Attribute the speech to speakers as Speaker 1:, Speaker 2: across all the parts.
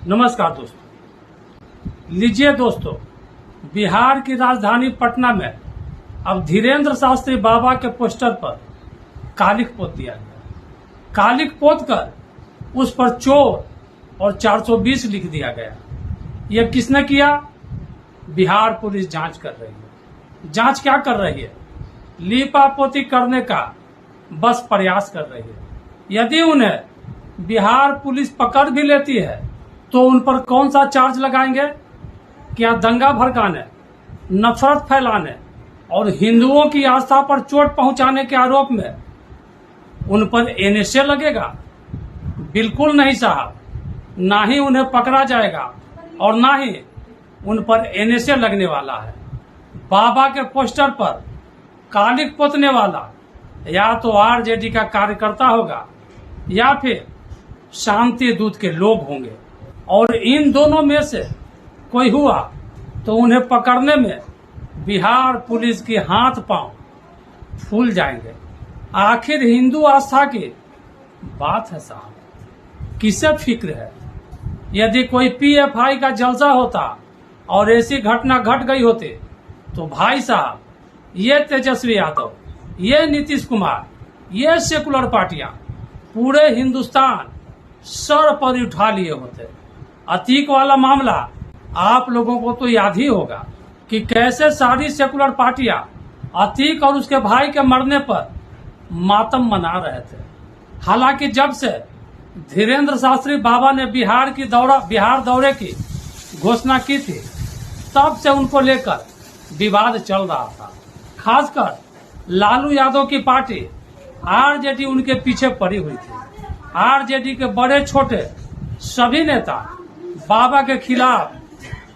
Speaker 1: नमस्कार दोस्तों। लीजिए दोस्तों, बिहार की राजधानी पटना में अब धीरेन्द्र शास्त्री बाबा के पोस्टर पर कालिख पोत दिया गया। कालिख पोत कर उस पर चोर और 420 लिख दिया गया। यह किसने किया? बिहार पुलिस जांच कर रही है। जांच क्या कर रही है? लीपापोती करने का बस प्रयास कर रही है। यदि उन्हें बिहार पुलिस पकड़ भी लेती है तो उन पर कौन सा चार्ज लगाएंगे? क्या दंगा भड़काने, नफरत फैलाने और हिंदुओं की आस्था पर चोट पहुंचाने के आरोप में उन पर एनएसए लगेगा? बिल्कुल नहीं साहब, ना ही उन्हें पकड़ा जाएगा और ना ही उन पर एनएसए लगने वाला है। बाबा के पोस्टर पर कालिख पोतने वाला या तो आरजेडी का कार्यकर्ता होगा या फिर शांति दूत के लोग होंगे, और इन दोनों में से कोई हुआ तो उन्हें पकड़ने में बिहार पुलिस के हाथ पांव फूल जाएंगे। आखिर हिंदू आस्था की बात है साहब, किसे फिक्र है? यदि कोई पीएफआई का जलसा होता और ऐसी घटना घट गई होती तो भाई साहब, ये तेजस्वी यादव, ये नीतीश कुमार, ये सेकुलर पार्टियां पूरे हिंदुस्तान सर पर उठा लिए होते। अतीक वाला मामला आप लोगों को तो याद ही होगा कि कैसे सारी सेकुलर पार्टियां अतीक और उसके भाई के मरने पर मातम मना रहे थे। हालांकि जब से धीरेन्द्र शास्त्री बाबा ने बिहार दौरे की घोषणा की थी, तब से उनको लेकर विवाद चल रहा था। खासकर लालू यादव की पार्टी आरजेडी उनके पीछे पड़ी हुई थी। आरजेडी के बड़े छोटे सभी नेता बाबा के खिलाफ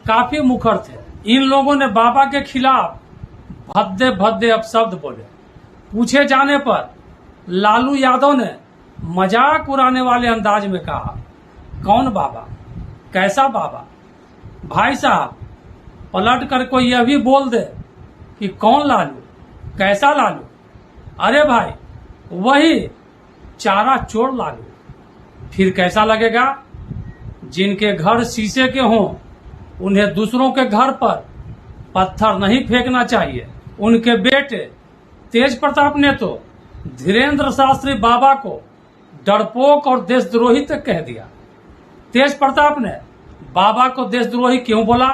Speaker 1: काफी मुखर थे। इन लोगों ने बाबा के खिलाफ भद्दे भद्दे अपशब्द बोले। पूछे जाने पर लालू यादव ने मजाक उड़ाने वाले अंदाज में कहा, कौन बाबा, कैसा बाबा? भाई साहब, पलट कर कोई यह भी बोल दे कि कौन लालू, कैसा लालू? अरे भाई, वही चारा चोर लालू। फिर कैसा लगेगा? जिनके घर शीशे के हों उन्हें दूसरों के घर पर पत्थर नहीं फेंकना चाहिए। उनके बेटे तेज प्रताप ने तो धीरेन्द्र शास्त्री बाबा को डरपोक और देशद्रोही तक कह दिया। तेज प्रताप ने बाबा को देशद्रोही क्यों बोला?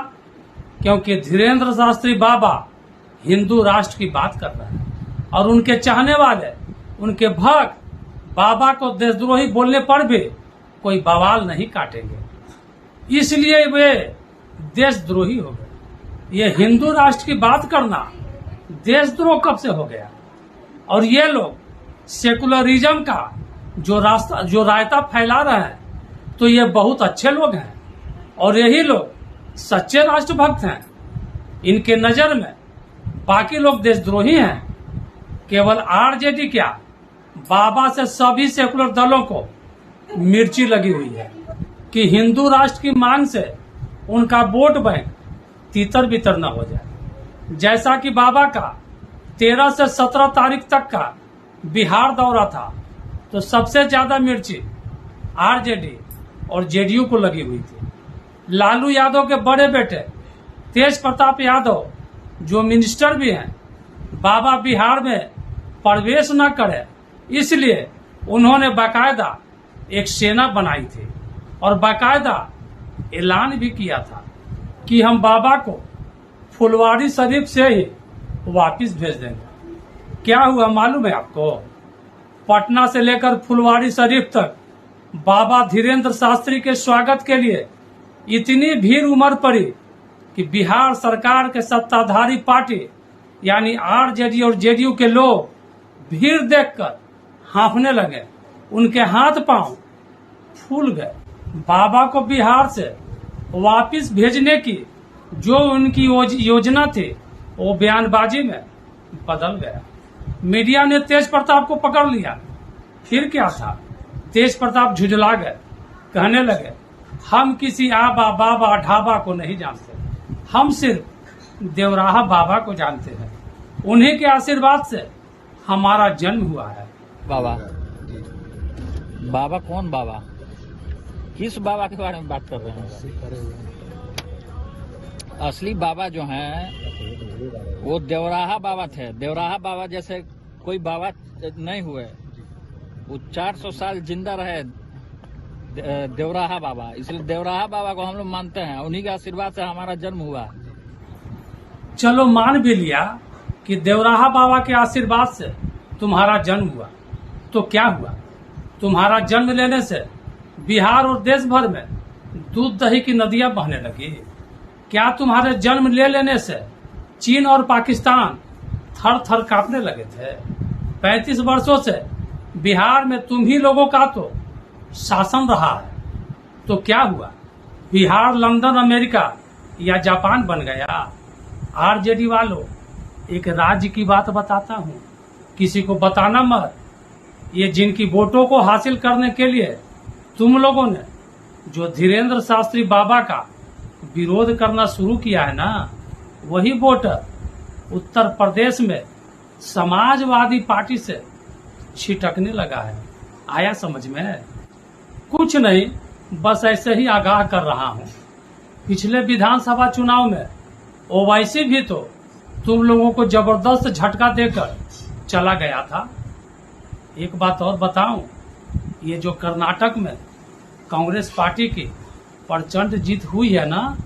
Speaker 1: क्योंकि धीरेन्द्र शास्त्री बाबा हिंदू राष्ट्र की बात कर रहे हैं और उनके चाहने वाले, उनके भक्त बाबा को देशद्रोही बोलने पर भी कोई बवाल नहीं काटेंगे, इसलिए वे देशद्रोही हो गए। ये हिंदू राष्ट्र की बात करना देशद्रोह कब से हो गया? और ये लोग सेकुलरिज्म का जो रायता फैला रहे हैं, तो ये बहुत अच्छे लोग हैं और यही लोग सच्चे राष्ट्रभक्त हैं। इनके नजर में बाकी लोग देशद्रोही हैं। केवल आरजेडी क्या, बाबा से सभी सेकुलर दलों को मिर्ची लगी हुई है कि हिंदू राष्ट्र की मांग से उनका वोट बैंक तितर बितर न हो जाए। जैसा कि बाबा का 13 से 17 तारीख तक का बिहार दौरा था, तो सबसे ज्यादा मिर्ची आरजेडी और जेडीयू को लगी हुई थी। लालू यादव के बड़े बेटे तेज प्रताप यादव, जो मिनिस्टर भी हैं, बाबा बिहार में प्रवेश न करे, इसलिए उन्होंने बाकायदा एक सेना बनाई थी और बाकायदा ऐलान भी किया था कि हम बाबा को फुलवारी शरीफ से ही वापस भेज देंगे। क्या हुआ मालूम है आपको? पटना से लेकर फुलवारी शरीफ तक बाबा धीरेन्द्र शास्त्री के स्वागत के लिए इतनी भीड़ उमड़ पड़ी कि बिहार सरकार के सत्ताधारी पार्टी यानी आरजेडी और जेडीयू के लोग भीड़ देखकर हाँफने लगे। उनके हाथ पांव फूल गए। बाबा को बिहार से वापस भेजने की जो उनकी योजना थी, वो बयानबाजी में बदल गया। मीडिया ने तेज प्रताप को पकड़ लिया। फिर क्या था? तेज प्रताप झुंझला गए, कहने लगे, हम किसी आबा बाबा ढाबा को नहीं जानते, हम सिर्फ देवराहा बाबा को जानते हैं। उन्हीं के आशीर्वाद से हमारा जन्म हुआ है।
Speaker 2: बाबा, बाबा कौन बाबा? किस बाबा के बारे में बात कर रहे हैं? असली बाबा जो हैं वो देवराहा बाबा थे। देवराहा बाबा जैसे कोई बाबा नहीं हुए। वो 400 साल जिंदा रहे देवराहा बाबा, इसलिए देवराहा बाबा को हम लोग मानते हैं। उन्हीं के आशीर्वाद से हमारा जन्म हुआ।
Speaker 1: चलो मान भी लिया कि देवराहा बाबा के आशीर्वाद से तुम्हारा जन्म हुआ, तो क्या हुआ? तुम्हारा जन्म लेने से बिहार और देश भर में दूध दही की नदियां बहने लगी। क्या तुम्हारे जन्म ले लेने से चीन और पाकिस्तान थर थर कांपने लगे थे? 35 वर्षों से बिहार में तुम ही लोगों का तो शासन रहा है, तो क्या हुआ? बिहार लंदन, अमेरिका या जापान बन गया? आरजेडी वालों, एक राज्य की बात बताता हूँ, किसी को बताना मत। ये जिनकी वोटों को हासिल करने के लिए तुम लोगों ने जो धीरेन्द्र शास्त्री बाबा का विरोध करना शुरू किया है ना, वही वोटर उत्तर प्रदेश में समाजवादी पार्टी से छिटकने लगा है। आया समझ में? कुछ नहीं, बस ऐसे ही आगाह कर रहा हूँ। पिछले विधानसभा चुनाव में ओवैसी भी तो तुम लोगों को जबरदस्त झटका देकर चला गया था। एक बात और बताऊं, ये जो कर्नाटक में कांग्रेस पार्टी की प्रचंड जीत हुई है ना,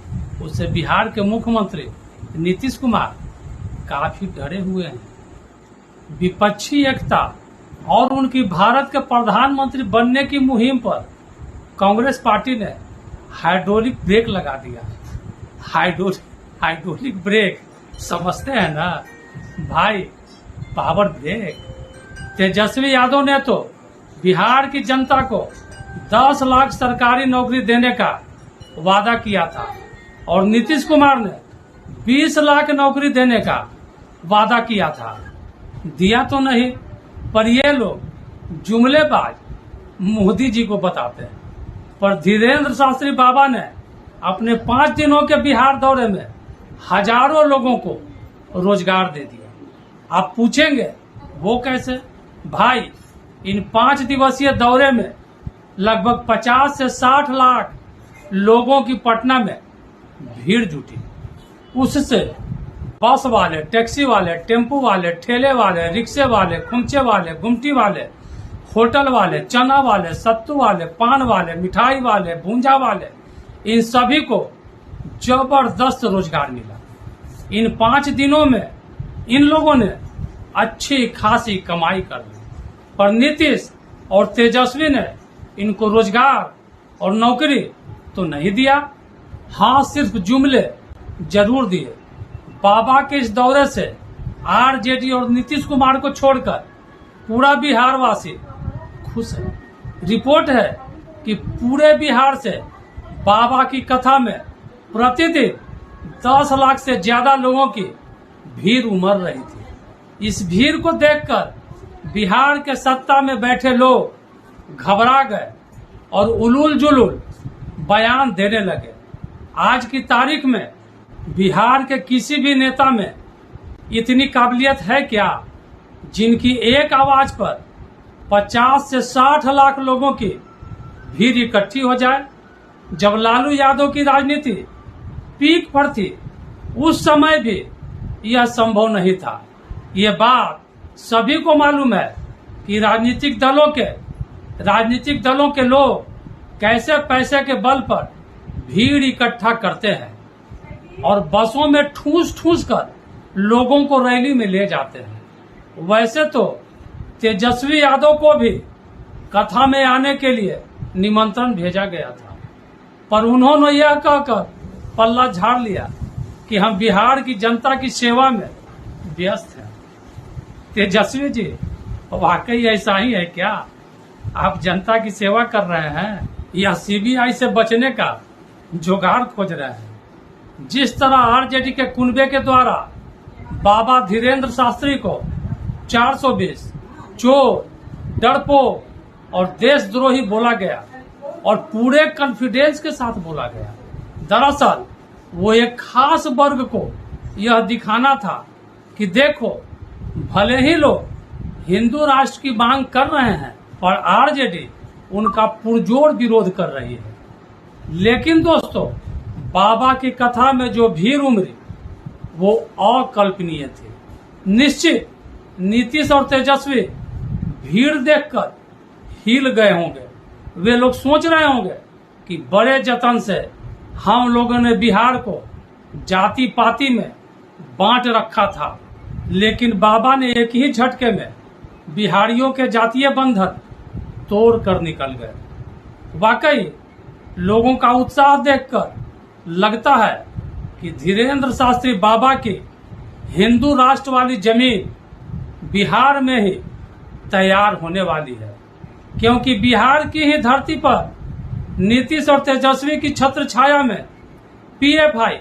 Speaker 1: उससे बिहार के मुख्यमंत्री नीतीश कुमार काफी डरे हुए हैं। विपक्षी एकता और उनकी भारत के प्रधानमंत्री बनने की मुहिम पर कांग्रेस पार्टी ने हाइड्रोलिक ब्रेक लगा दिया। हाइड्रोलिक ब्रेक समझते हैं ना भाई, पावर ब्रेक। तेजस्वी यादव ने तो बिहार की जनता को 10 लाख सरकारी नौकरी देने का वादा किया था और नीतीश कुमार ने 20 लाख नौकरी देने का वादा किया था। दिया तो नहीं, पर ये लोग जुमलेबाज मोदी जी को बताते हैं। पर धीरेन्द्र शास्त्री बाबा ने अपने 5 दिनों के बिहार दौरे में हजारों लोगों को रोजगार दे दिया। आप पूछेंगे वो कैसे? भाई, इन 5 दिवसीय दौरे में लगभग 50 से 60 लाख लोगों की पटना में भीड़ जुटी। उससे बस वाले, टैक्सी वाले, टेम्पो वाले, ठेले वाले, रिक्शे वाले, खुमचे वाले, गुमटी वाले, होटल वाले, चना वाले, सत्तू वाले, पान वाले, मिठाई वाले, भूंजा वाले, इन सभी को जबरदस्त रोजगार मिला। इन 5 दिनों में इन लोगों ने अच्छी खासी कमाई कर ली। पर नीतीश और तेजस्वी ने इनको रोजगार और नौकरी तो नहीं दिया। हाँ, सिर्फ जुमले जरूर दिए। बाबा के इस दौरे से आरजेडी और नीतीश कुमार को छोड़कर पूरा बिहार वासी खुश है। रिपोर्ट है कि पूरे बिहार से बाबा की कथा में प्रतिदिन 10 लाख से ज्यादा लोगों की भीड़ उमड़ रही थी। इस भीड़ को देखकर बिहार के सत्ता में बैठे लोग घबरा गए और उलूल जुलूल बयान देने लगे। आज की तारीख में बिहार के किसी भी नेता में इतनी काबिलियत है क्या, जिनकी एक आवाज पर 50 से 60 लाख लोगों की भीड़ इकट्ठी हो जाए? जब लालू यादव की राजनीति पीक पर थी, उस समय भी यह संभव नहीं था। ये बात सभी को मालूम है कि राजनीतिक दलों के लोग कैसे पैसे के बल पर भीड़ इकट्ठा करते हैं और बसों में ठूस ठूस कर लोगों को रैली में ले जाते हैं। वैसे तो तेजस्वी यादव को भी कथा में आने के लिए निमंत्रण भेजा गया था, पर उन्होंने यह कहकर पल्ला झाड़ लिया कि हम बिहार की जनता की सेवा में व्यस्त हैं। तेजस्वी जी, वाकई ऐसा ही है क्या? आप जनता की सेवा कर रहे हैं या सीबीआई से बचने का जुगाड़ खोज रहे हैं? जिस तरह आरजेडी के कुनबे के द्वारा बाबा धीरेन्द्र शास्त्री को 420 चोर, डरपोक और देशद्रोही बोला गया और पूरे कॉन्फिडेंस के साथ बोला गया, दरअसल वो एक खास वर्ग को यह दिखाना था कि देखो, भले ही लोग हिंदू राष्ट्र की मांग कर रहे हैं, पर आरजेडी उनका पुरजोर विरोध कर रही है। लेकिन दोस्तों, बाबा की कथा में जो भीड़ उमड़ी वो अकल्पनीय थी। निश्चित नीतीश और तेजस्वी भीड़ देखकर हिल गए होंगे। वे लोग सोच रहे होंगे कि बड़े जतन से हम लोगों ने बिहार को जाति पाति में बांट रखा था, लेकिन बाबा ने एक ही झटके में बिहारियों के जातीय बंधन तोड़ कर निकल गए। वाकई लोगों का उत्साह देखकर लगता है कि धीरेन्द्र शास्त्री बाबा की हिंदू राष्ट्र वाली जमीन बिहार में ही तैयार होने वाली है, क्योंकि बिहार की ही धरती पर नीतीश और तेजस्वी की छत्र छाया में पीएफआई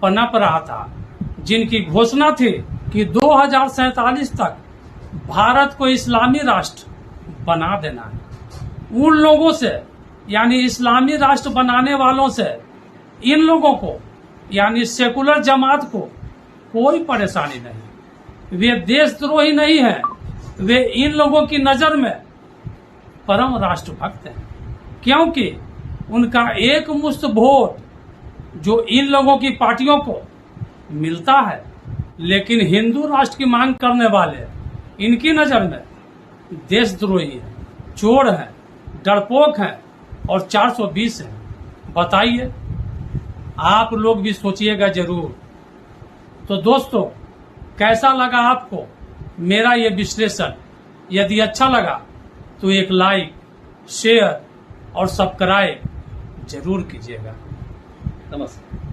Speaker 1: पनप रहा था, जिनकी घोषणा थी कि 2047 तक भारत को इस्लामी राष्ट्र बना देना है। उन लोगों से यानी इस्लामी राष्ट्र बनाने वालों से इन लोगों को यानी सेकुलर जमात को कोई परेशानी नहीं। वे देशद्रोही नहीं हैं, वे इन लोगों की नजर में परम राष्ट्रभक्त हैं, क्योंकि उनका एक मुश्त वोट जो इन लोगों की पार्टियों को मिलता है, लेकिन हिंदू राष्ट्र की मांग करने वाले इनकी नजर में देशद्रोही हैं, चोर हैं, डरपोक हैं और 420 हैं। बताइए, आप लोग भी सोचिएगा जरूर। तो दोस्तों, कैसा लगा आपको मेरा ये विश्लेषण? यदि अच्छा लगा तो एक लाइक, शेयर और सब्सक्राइब जरूर कीजिएगा। नमस्कार।